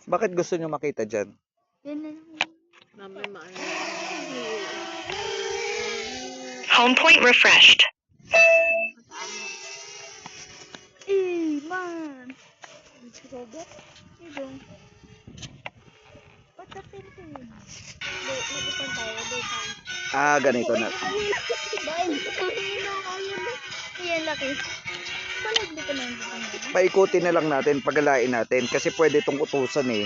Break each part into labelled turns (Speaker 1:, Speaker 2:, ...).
Speaker 1: Bakit gusto nyo makita dyan?
Speaker 2: Yan na lang.
Speaker 3: Mamay maano.
Speaker 4: Home point refreshed.
Speaker 2: Man! Si Robert? Ito. Ba't na pintin? Mag-ipon tayo.
Speaker 1: Ganito na.
Speaker 2: Dahil, yan laki. Balag dito na yung
Speaker 1: Paikutin na lang natin, pagalain natin. Kasi pwede itong utusan eh.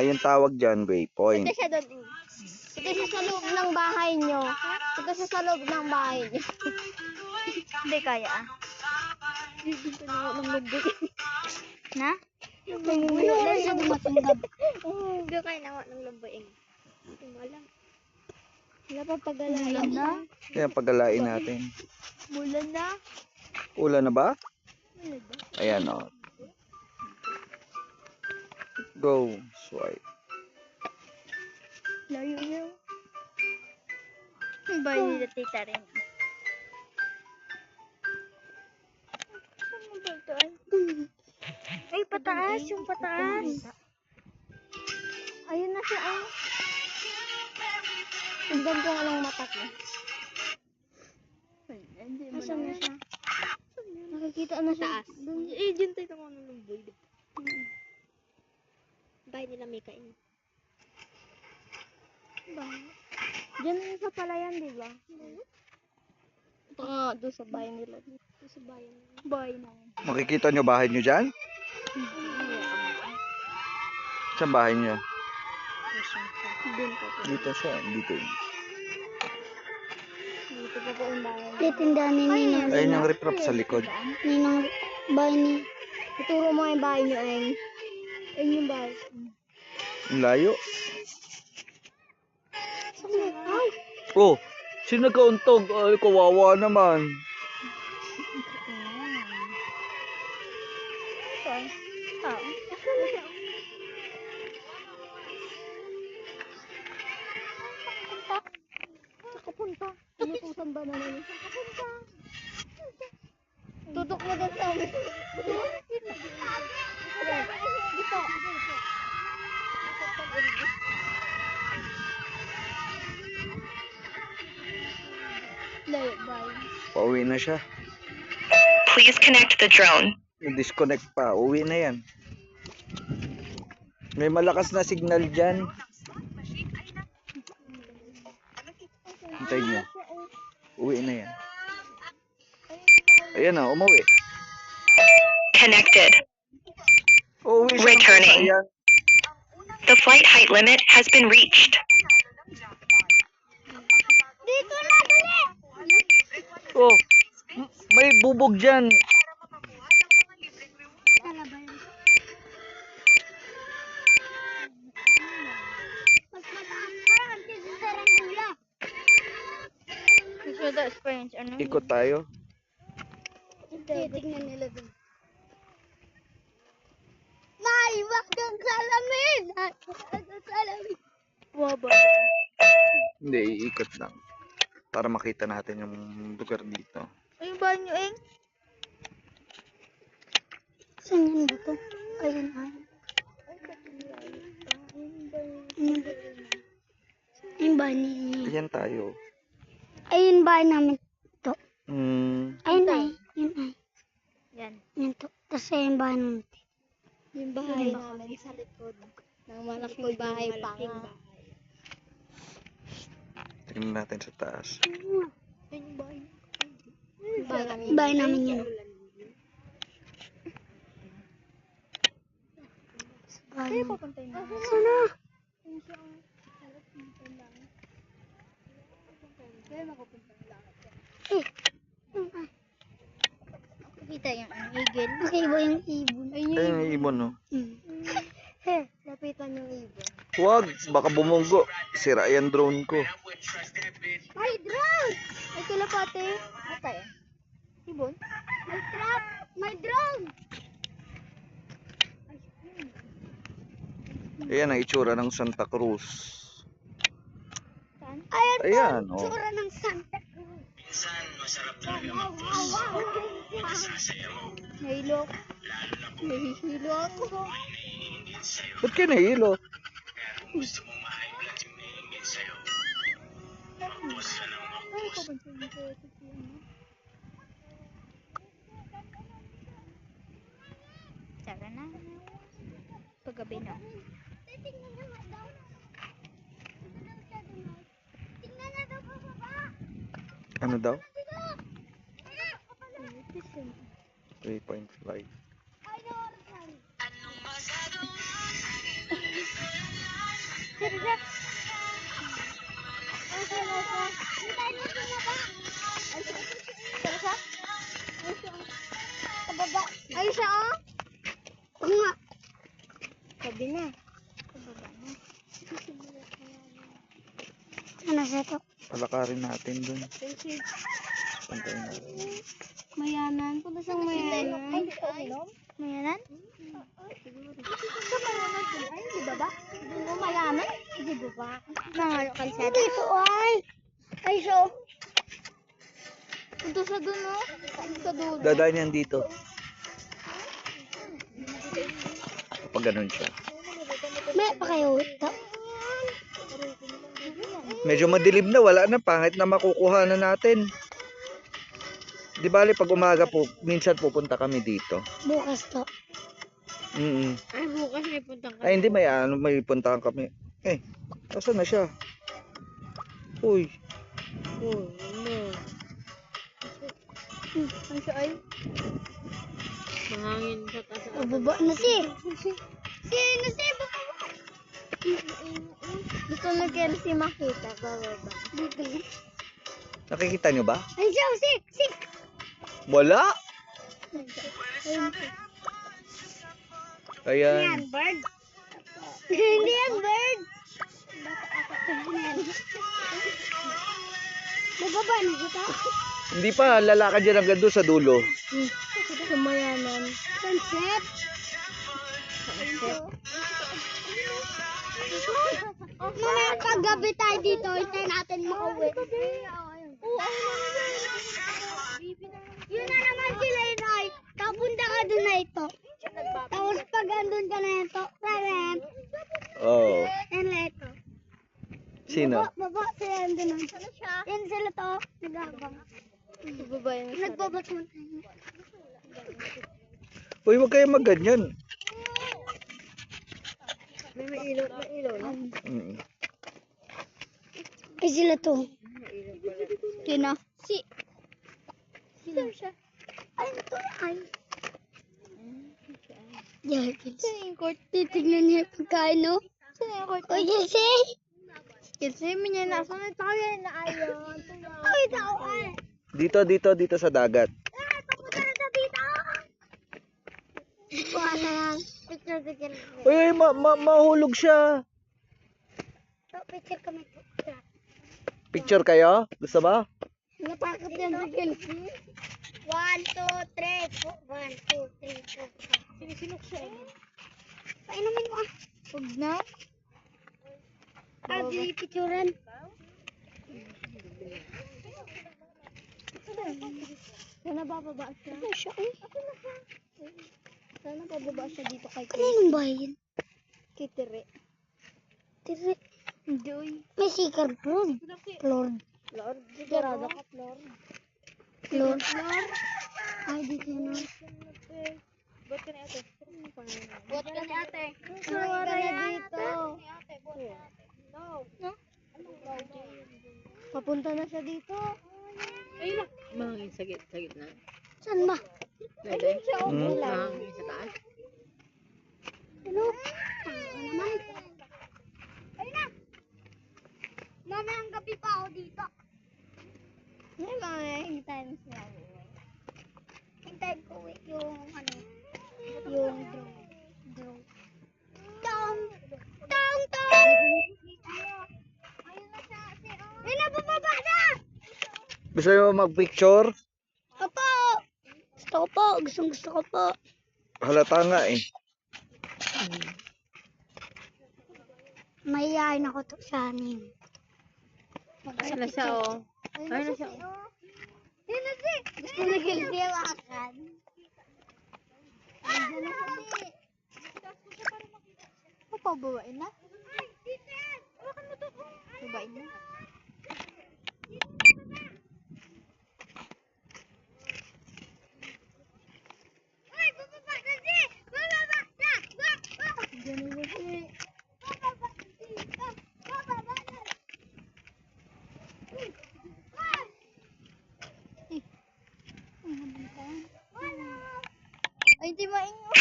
Speaker 1: Yung tawag dyan, waypoint.
Speaker 2: Ito siya doon. Ito siya sa loob ng bahay nyo. Ito siya sa loob ng bahay nyo. Hindi kaya ah. Dito na ako ng lubog. Na? Wala siya matanggap. Hindi kaya na ako ng lubog. Wala. Wala pa pagalain na.
Speaker 1: Kaya pagalain natin.
Speaker 2: Mula na.
Speaker 1: Ulan na ba?
Speaker 2: Wala ba?
Speaker 1: Ayan o. Go. Swipe.
Speaker 2: Layo niyo. Ang bahay nila tita rin. Saan mo ba ito ay? Ay, pataas. Yung pataas. Ayun na siya ay. Ang ganda nga ng mata ko. Asan na siya? Nakikita na siya. Eh, dyan tayo ng ano ng boy. Bahay nila Mika in. Bahay? Diyan sa palayan, di ba? Ito nga, doon sa bahay nila. Doon sa bahay nila. Bahay namin.
Speaker 1: Makikita nyo bahay nyo dyan? Saan bahay nyo?
Speaker 2: Doon pa po.
Speaker 1: Dito siya. Dito.
Speaker 2: Dito pa po yung bahay. Titindahan ni Ninong.
Speaker 1: Ayun yung riprap sa likod.
Speaker 2: Ninong, bahay ni. Ituro mo yung bahay niyo, Eng. Ayun yung bahay.
Speaker 1: Ang layo.
Speaker 2: Ay!
Speaker 1: Oh, sino nagkauntog? Ay, kawawa naman.
Speaker 2: Saan? Saan? Nakapunta. Inutusan ba na nila? Nakapunta. Tutok mo doon sa amin. Dito. Layo, bye.
Speaker 1: Pauwi na siya.
Speaker 4: Please connect the drone.
Speaker 1: Disconnect pa. Uwi na yan. May malakas na signal dyan. Hintayin nyo. Uwi na yan. Ayan na, umuwi.
Speaker 4: Connected.
Speaker 1: Uuwi siya.
Speaker 4: Returning.
Speaker 1: Ayan.
Speaker 4: The flight height limit has been reached.
Speaker 2: Dito na, dali!
Speaker 1: Oh, may bubog dyan.
Speaker 2: Mas mataas pa, kasi sa saranggola. Gusto na experience, ano?
Speaker 1: Ikot tayo.
Speaker 2: Titignan nila dun. Maiwak ng salamin! Salamin! Waba.
Speaker 1: Hindi, iikot lang. Para makita natin yung lugar dito.
Speaker 2: Ayun ba nyo, Eng? Saan yan dito? Ayun, ay. Ayun ba ni...
Speaker 1: Ayan tayo.
Speaker 2: Ayun ba namin to? Ayun ay. Yun ay.
Speaker 3: Yan.
Speaker 2: Yan to. Tapos ayun ba namin.
Speaker 3: Yung bahay namin sa likod. Ng malaking bahay pa nga.
Speaker 1: Tingnan natin sa taas.
Speaker 3: Ayun yung bahay.
Speaker 2: Bahay namin yun. Bahay namin. Sana? Eh. Kita yung igil. Okay ba yung ibon?
Speaker 1: Ayun yung ibon, no?
Speaker 2: Lapitan yung ibon.
Speaker 1: Huwag, baka bumunggo. Sira yan drone ko.
Speaker 2: May drone! May kalapate. Okay. Ibon? May trap! May drone!
Speaker 1: Ayan ang itsura ng Santa Cruz.
Speaker 2: Saan? Ayan,
Speaker 1: Ayan,
Speaker 2: po,
Speaker 1: oh.
Speaker 2: tsura ng Santa Cruz. Minsan, masarap talaga mag-toast. Nahilo. Nahihilo ako.
Speaker 1: Ba't ka nahilo?
Speaker 2: Tara na. Paggabi na.
Speaker 1: Ano daw? 3.5.
Speaker 2: Ay, siya oh. Oo nga. Sabi na. Pababa na. Ano siya to?
Speaker 1: Palakarin natin dun. Pantayin natin.
Speaker 2: Mayanan. Punta siyang mayanan. Mayanan? Ay, di ba ba? Doon mo mayanan? Di ba ba? Mga kalsada. Dito ay. Ay, so. Punta sa doon oh. Sa dulo.
Speaker 1: Dadaan yan dito. Kapag ganun siya.
Speaker 2: May pa kayo ito.
Speaker 1: Medyo madilim na, wala na, pangit na makukuha na natin. Di bali pag umaga po, minsan pupunta kami dito.
Speaker 2: Bukas to.
Speaker 3: Ay, bukas may puntang
Speaker 1: Ay hindi, may puntahan kami. Eh, asan na siya? Uy,
Speaker 3: Oh, no.
Speaker 2: Ay, siya ay.
Speaker 3: Mahangin sa taas.
Speaker 2: Baba na si. Sino si? Gusto na kaya si makita. Bababa. Dito.
Speaker 1: nakikita nyo ba?
Speaker 2: Ay, siya. Si.
Speaker 1: Wala.
Speaker 2: Yan,
Speaker 1: Ayan.
Speaker 2: bird. Hindi yan, bird. Bababa na kita.
Speaker 1: Hindi pa, lalakad yan hanggang doon sa dulo.
Speaker 2: Sumayanan. Sunset. Mamaya paggabi tayo dito, hintay natin makauwi. Yun na naman sila, Inay. Kapunta ka doon na ito. Tapos pag andun ka na ito, Raren,
Speaker 1: Oh.
Speaker 2: yan na ito.
Speaker 1: Sino?
Speaker 2: Baba, sila andun na. Yan sila to, nag-abang. Nagbabato tayo.
Speaker 1: Uy, huwag kayo magganyan.
Speaker 3: May ilaw na.
Speaker 2: Ay, sila to. Sino? Sino siya? Ay, ito ay. Jerkins. Sino yung court? Titignan niya yung pagkain, no? Sino yung court? Uy, Jesse! Jesse, minya nasa na tayo na ayaw. Ay, tao ay.
Speaker 1: Dito sa dagat.
Speaker 2: Papunta na sa dito. Buha na lang. Picture.
Speaker 1: Uy, mahulog siya.
Speaker 2: Picture kami.
Speaker 1: Picture kayo? Gusto ba?
Speaker 2: Natakot yan si Kelsey. 1, 2, 3, 4. 1, 2, 3, 4. Sinisinok siya. Painumin mo ah. Huwag na. Di picturean. Sana bababa siya. Ano siya? Sana bababa siya dito kay Kelsey. Kaninong bayan? Kay Tere. Tere. Hindi. May sikar Lord. Lord. Sigurado ka, Lord. Ay, dito na.
Speaker 3: Ba't ka na ate?
Speaker 2: Buat ka ni ate. Suwara dito. No? Papunta na siya dito.
Speaker 3: Ayun na. Mahangin sa gitna.
Speaker 2: Saan ba?
Speaker 3: Pwede?
Speaker 2: Ayun siya, okay lang.
Speaker 3: Mahangin sa taas.
Speaker 2: Ano? Ano naman? Ayun na. Mamayang gabi pa ako dito. Hindi, mamaya hintayin mo sila uwi. Hintayin ko uwi yung ano, yung drone. Tong! Ayun na siya. Ayun na, bumaba na!
Speaker 1: Gusto nyo mag-picture?
Speaker 2: Opo! Gusto ko po.
Speaker 1: Halata nga eh.
Speaker 2: Mahihayin ako to sa anin.
Speaker 3: Ayun na siya, oh. Ayun na siya.
Speaker 2: Gusto ni Gildi makan. Andiyan na kasi. Papabawain na? Babain na. Andiyan na kasi. Ay, di maingo.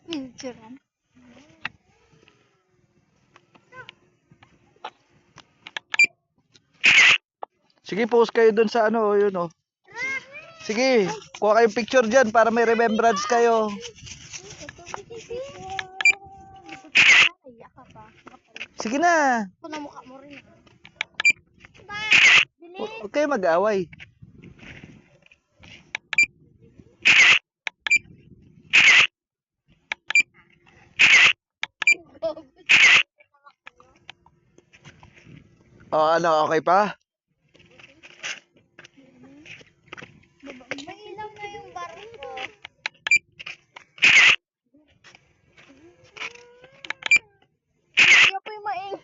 Speaker 2: Picturean.
Speaker 1: Sige, post kayo dun sa ano, yun oh. Sige, kuha kayong picture dyan para may remembrance kayo.
Speaker 2: Iyak ka pa.
Speaker 1: Sige na.
Speaker 2: Ako na mukha mo rin.
Speaker 1: Huwag kayo mag-away. O ano, okay pa?
Speaker 2: May ilaw na yung barko. Hindi ako yung maing.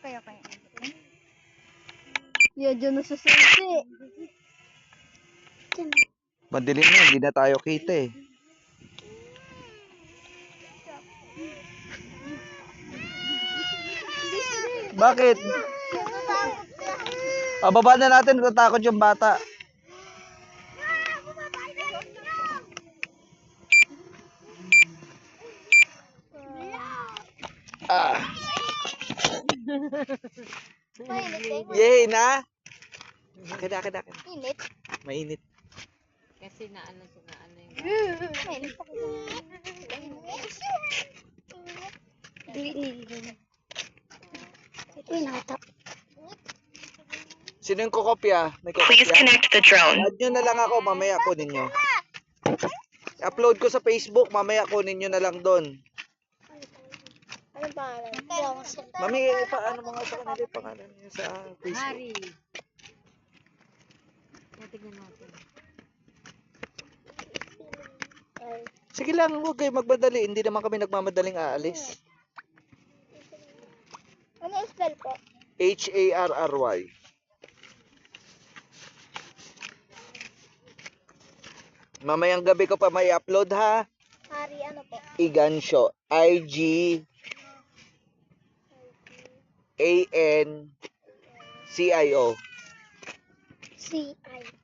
Speaker 2: Kaya. Yan na sa susi.
Speaker 1: Madilim na, hindi na tayo kita eh. Bakit? Baba na natin, natatakot yung bata. Ah.
Speaker 2: Mainit eh.
Speaker 1: Yay na. Kada.
Speaker 2: Init.
Speaker 1: Mainit.
Speaker 3: Kasi naano yung
Speaker 2: Mainit ako. Ito yung nakatap.
Speaker 1: Sino yung kukopya? May
Speaker 4: Please
Speaker 1: kukopya?
Speaker 4: connect the drone.
Speaker 1: Add nyo na lang ako, mamaya kunin nyo. Upload ko sa Facebook, mamaya kunin nyo na lang doon.
Speaker 2: Ano pangalan?
Speaker 1: Mami, paano mga sa kanila yung pangalan nyo sa Facebook?
Speaker 3: Hari. Tingnan natin.
Speaker 1: Sige lang, huwag kayo magmadali. Hindi naman kami nagmamadaling aalis.
Speaker 2: Ano yung spell ko?
Speaker 1: Harry. Mamayang gabi ko pa may upload ha.
Speaker 2: Hari ano po?
Speaker 1: Igansyo. IGANCIO.
Speaker 2: C-I.